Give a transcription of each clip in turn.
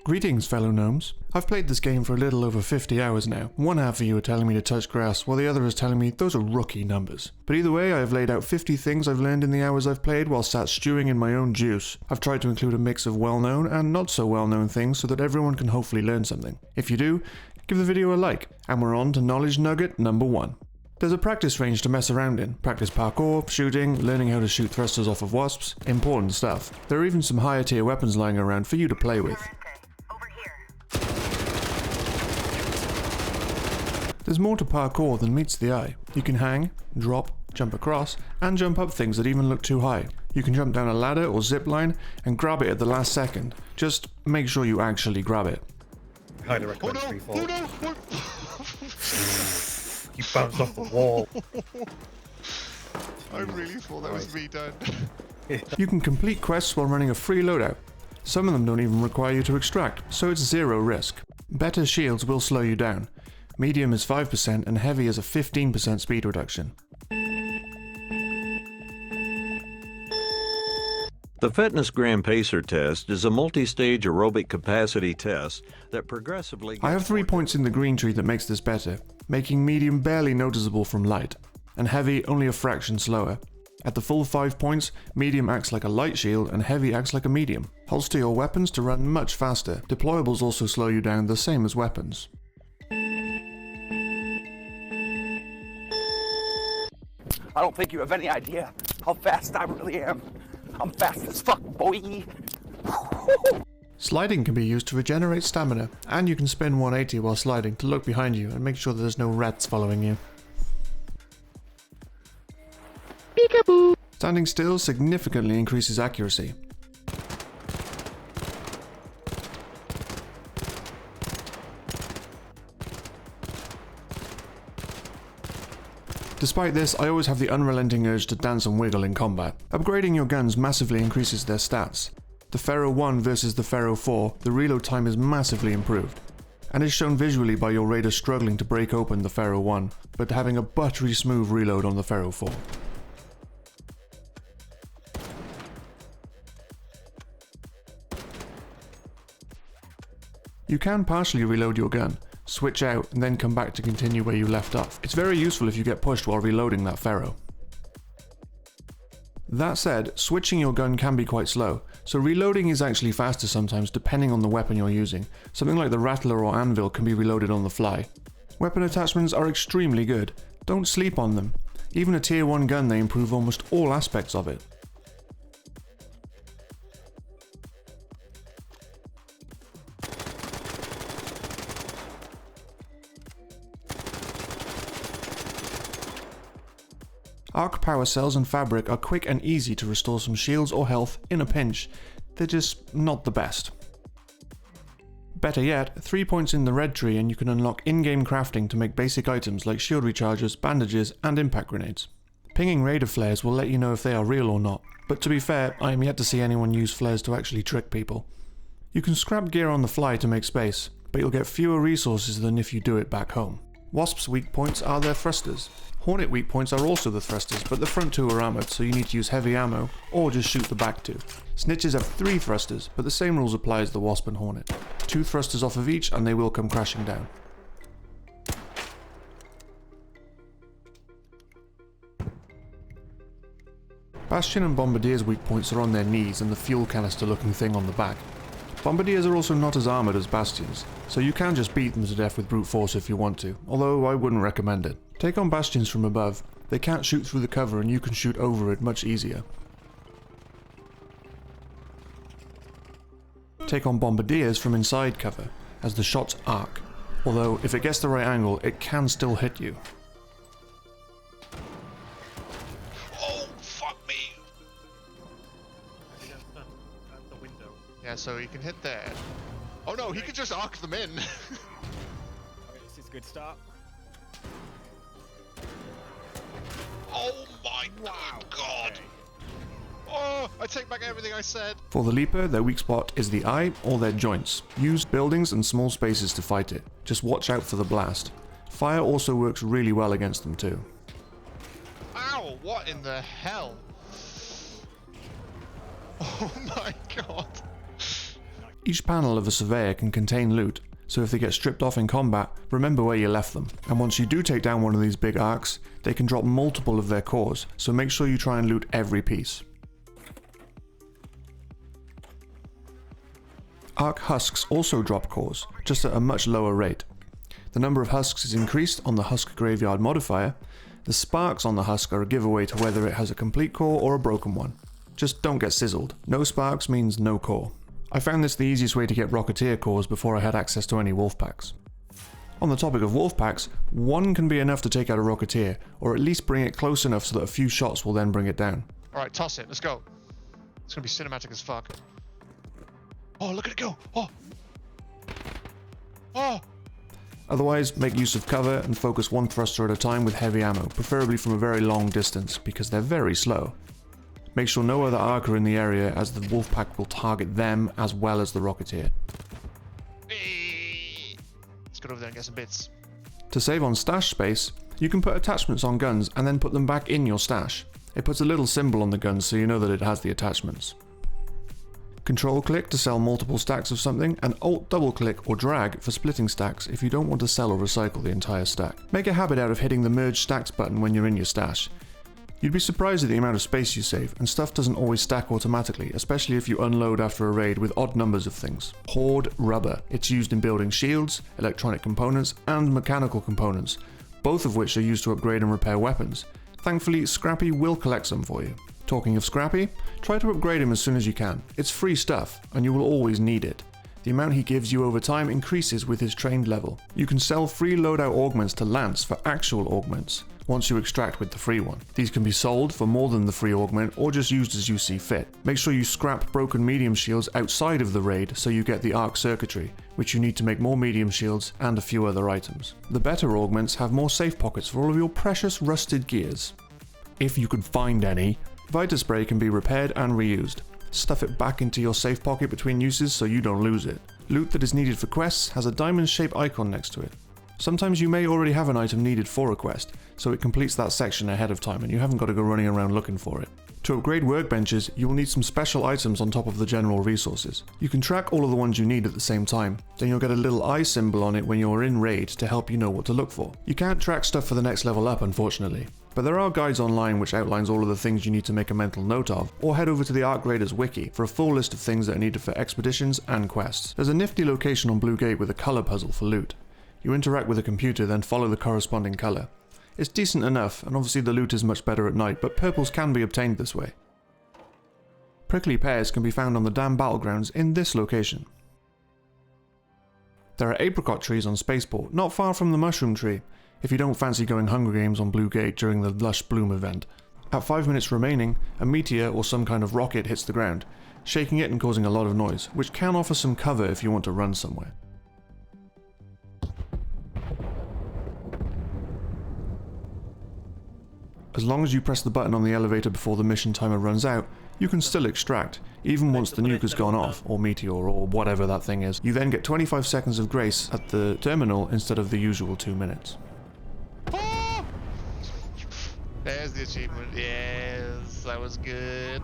Greetings fellow gnomes. I've played this game for a little over 50 hours now. One half of you are telling me to touch grass, while the other is telling me those are rookie numbers. But either way, I have laid out 50 things I've learned in the hours I've played while sat stewing in my own juice. I've tried to include a mix of well-known and not so well-known things so that everyone can hopefully learn something. If you do, give the video a like. And we're on to knowledge nugget number 1. There's a practice range to mess around in. Practice parkour, shooting, learning how to shoot thrusters off of wasps. Important stuff. There are even some higher tier weapons lying around for you to play with. There's more to parkour than meets the eye. You can hang, drop, jump across, and jump up things that even look too high. You can jump down a ladder or zip line and grab it at the last second. Just make sure you actually grab it. Highly recommend free fall. You bounced off the wall. I really thought that was me done. You can complete quests while running a free loadout. Some of them don't even require you to extract, so it's zero risk. Better shields will slow you down. Medium is 5% and heavy is a 15% speed reduction. The Fitness Gram Pacer test is a multi-stage aerobic capacity test that progressively... I have 3 points in the green tree that makes this better, making medium barely noticeable from light, and heavy only a fraction slower. At the full 5 points, medium acts like a light shield and heavy acts like a medium. Holster your weapons to run much faster. Deployables also slow you down the same as weapons. I don't think you have any idea how fast I really am. I'm fast as fuck, boy. Sliding can be used to regenerate stamina, and you can spin 180 while sliding to look behind you and make sure that there's no rats following you. Peekaboo! Standing still significantly increases accuracy. Despite this, I always have the unrelenting urge to dance and wiggle in combat. Upgrading your guns massively increases their stats. The Pharaoh 1 versus the Pharaoh 4, the reload time is massively improved, and is shown visually by your raider struggling to break open the Pharaoh 1, but having a buttery smooth reload on the Pharaoh 4. You can partially reload your gun, switch out, and then come back to continue where you left off. It's very useful if you get pushed while reloading that Pharaoh. That said, switching your gun can be quite slow, so reloading is actually faster sometimes depending on the weapon you're using. Something like the Rattler or Anvil can be reloaded on the fly. Weapon attachments are extremely good. Don't sleep on them. Even a tier 1 gun, they improve almost all aspects of it. Arc power cells and fabric are quick and easy to restore some shields or health in a pinch. They're just not the best. Better yet, 3 points in the red tree and you can unlock in-game crafting to make basic items like shield rechargers, bandages, and impact grenades. Pinging raider flares will let you know if they are real or not, but to be fair, I am yet to see anyone use flares to actually trick people. You can scrap gear on the fly to make space, but you'll get fewer resources than if you do it back home. Wasps' weak points are their thrusters. Hornet weak points are also the thrusters, but the front 2 are armoured, so you need to use heavy ammo, or just shoot the back 2. Snitches have 3 thrusters, but the same rules apply as the Wasp and Hornet. 2 thrusters off of each and they will come crashing down. Bastion and Bombardier's weak points are on their knees and the fuel canister looking thing on the back. Bombardiers are also not as armoured as Bastions, so you can just beat them to death with brute force if you want to, although I wouldn't recommend it. Take on Bastions from above. They can't shoot through the cover and you can shoot over it much easier. Take on Bombardiers from inside cover, as the shots arc, although if it gets the right angle, it can still hit you. Oh, fuck me! I think I stand at the window. Yeah, so you can hit there. Oh no, he could just arc them in. Okay, this is a good start. Oh my god! Okay. Oh, I take back everything I said. For the Leaper, their weak spot is the eye or their joints. Use buildings and small spaces to fight it. Just watch out for the blast. Fire also works really well against them too. Ow, what in the hell? Oh my god. Each panel of a surveyor can contain loot, so if they get stripped off in combat, remember where you left them. And once you do take down one of these big arcs, they can drop multiple of their cores, so make sure you try and loot every piece. Arc husks also drop cores, just at a much lower rate. The number of husks is increased on the husk graveyard modifier. The sparks on the husk are a giveaway to whether it has a complete core or a broken one. Just don't get sizzled. No sparks means no core. I found this the easiest way to get Rocketeer cores before I had access to any wolf packs. On the topic of wolf packs, one can be enough to take out a Rocketeer, or at least bring it close enough so that a few shots will then bring it down. Alright, toss it. Let's go. It's gonna be cinematic as fuck. Oh, look at it go! Oh! Oh! Otherwise, make use of cover and focus one thruster at a time with heavy ammo, preferably from a very long distance, because they're very slow. Make sure no other arc are in the area, as the wolf pack will target them as well as the Rocketeer. Hey. Let's go over there and get some bits. To save on stash space, you can put attachments on guns and then put them back in your stash. It puts a little symbol on the gun so you know that it has the attachments. Control click to sell multiple stacks of something, and Alt double click or drag for splitting stacks if you don't want to sell or recycle the entire stack. Make a habit out of hitting the merge stacks button when you're in your stash. You'd be surprised at the amount of space you save, and stuff doesn't always stack automatically, especially if you unload after a raid with odd numbers of things. Horde rubber. It's used in building shields, electronic components, and mechanical components, both of which are used to upgrade and repair weapons. Thankfully, Scrappy will collect some for you. Talking of Scrappy, try to upgrade him as soon as you can. It's free stuff, and you will always need it. The amount he gives you over time increases with his trained level. You can sell free loadout augments to Lance for actual augments, once you extract with the free one. These can be sold for more than the free augment, or just used as you see fit. Make sure you scrap broken medium shields outside of the raid so you get the arc circuitry, which you need to make more medium shields and a few other items. The better augments have more safe pockets for all of your precious rusted gears. If you could find any. Vita Spray can be repaired and reused. Stuff it back into your safe pocket between uses so you don't lose it. Loot that is needed for quests has a diamond-shaped icon next to it. Sometimes you may already have an item needed for a quest, so it completes that section ahead of time and you haven't got to go running around looking for it. To upgrade workbenches, you will need some special items on top of the general resources. You can track all of the ones you need at the same time, then you'll get a little eye symbol on it when you're in raid to help you know what to look for. You can't track stuff for the next level up, unfortunately, but there are guides online which outlines all of the things you need to make a mental note of, or head over to the Arc Raiders wiki for a full list of things that are needed for expeditions and quests. There's a nifty location on Blue Gate with a colour puzzle for loot. You interact with a computer, then follow the corresponding colour. It's decent enough, and obviously the loot is much better at night, but purples can be obtained this way. Prickly pears can be found on the damn battlegrounds in this location. There are apricot trees on Spaceport, not far from the mushroom tree, if you don't fancy going Hunger Games on Blue Gate during the Lush Bloom event. At 5 minutes remaining, a meteor or some kind of rocket hits the ground, shaking it and causing a lot of noise, which can offer some cover if you want to run somewhere. As long as you press the button on the elevator before the mission timer runs out, you can still extract, even once the nuke has gone off, or meteor, or whatever that thing is. You then get 25 seconds of grace at the terminal instead of the usual 2 minutes. Oh! There's the achievement. Yes, that was good.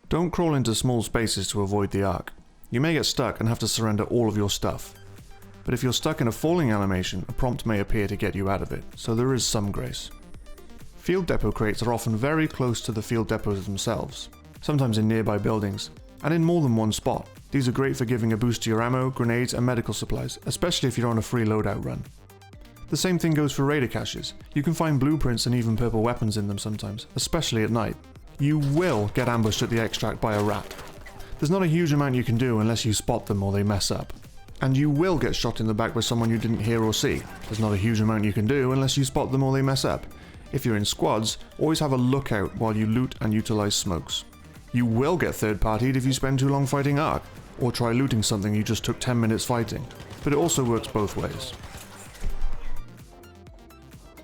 Don't crawl into small spaces to avoid the arc. You may get stuck and have to surrender all of your stuff. But if you're stuck in a falling animation, a prompt may appear to get you out of it, so there is some grace. Field depot crates are often very close to the field depots themselves, sometimes in nearby buildings, and in more than one spot. These are great for giving a boost to your ammo, grenades, and medical supplies, especially if you're on a free loadout run. The same thing goes for raider caches. You can find blueprints and even purple weapons in them sometimes, especially at night. You will get ambushed at the extract by a rat. There's not a huge amount you can do unless you spot them or they mess up. And you will get shot in the back by someone you didn't hear or see. There's not a huge amount you can do unless you spot them or they mess up. If you're in squads, always have a lookout while you loot and utilize smokes. You will get third-partied if you spend too long fighting Ark, or try looting something you just took 10 minutes fighting, but it also works both ways.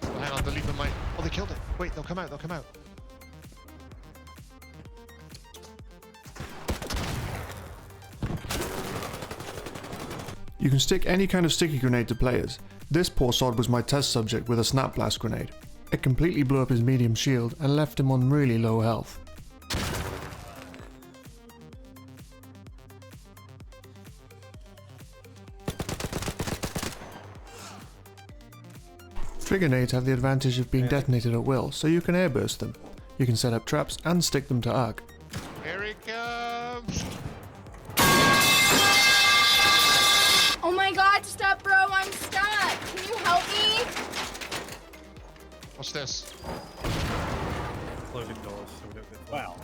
Oh, hang on, they're leaving my... Oh, they killed it. Wait, they'll come out, they'll come out. You can stick any kind of sticky grenade to players. This poor sod was my test subject with a snap blast grenade. It completely blew up his medium shield and left him on really low health. Frigate have the advantage of being detonated at will, so you can airburst them. You can set up traps and stick them to arc. Here he comes! Oh my god, stop, bro, I'm stuck. Can you help me? What's this? Closing doors so we don't get Wow.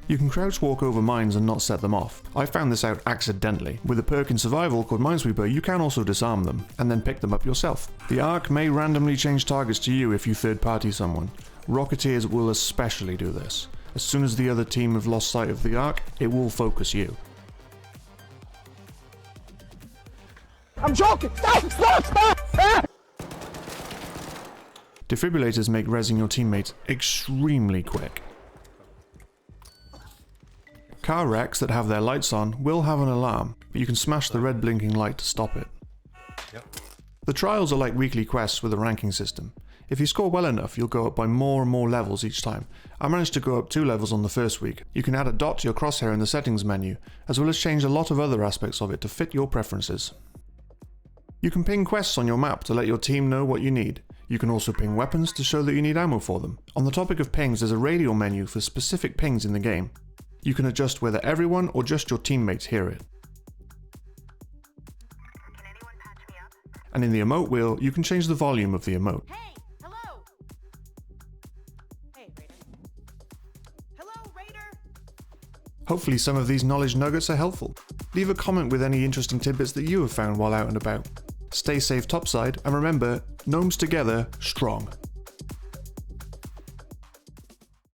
You can crouch walk over mines and not set them off. I found this out accidentally. With a perk in survival called Minesweeper, you can also disarm them, and then pick them up yourself. The arc may randomly change targets to you if you third-party someone. Rocketeers will especially do this. As soon as the other team have lost sight of the arc, it will focus you. I'm joking! Stop! Defibrillators make rezzing your teammates extremely quick. Car wrecks that have their lights on will have an alarm, but you can smash the red blinking light to stop it. Yep. The trials are like weekly quests with a ranking system. If you score well enough, you'll go up by more and more levels each time. I managed to go up 2 levels on the first week. You can add a dot to your crosshair in the settings menu, as well as change a lot of other aspects of it to fit your preferences. You can ping quests on your map to let your team know what you need. You can also ping weapons to show that you need ammo for them. On the topic of pings, there's a radio menu for specific pings in the game. You can adjust whether everyone or just your teammates hear it. And in the emote wheel, you can change the volume of the emote. Hey, hello. Hey, Raider. Hello, Raider. Hopefully some of these knowledge nuggets are helpful. Leave a comment with any interesting tidbits that you have found while out and about. Stay safe topside, and remember, gnomes together, strong.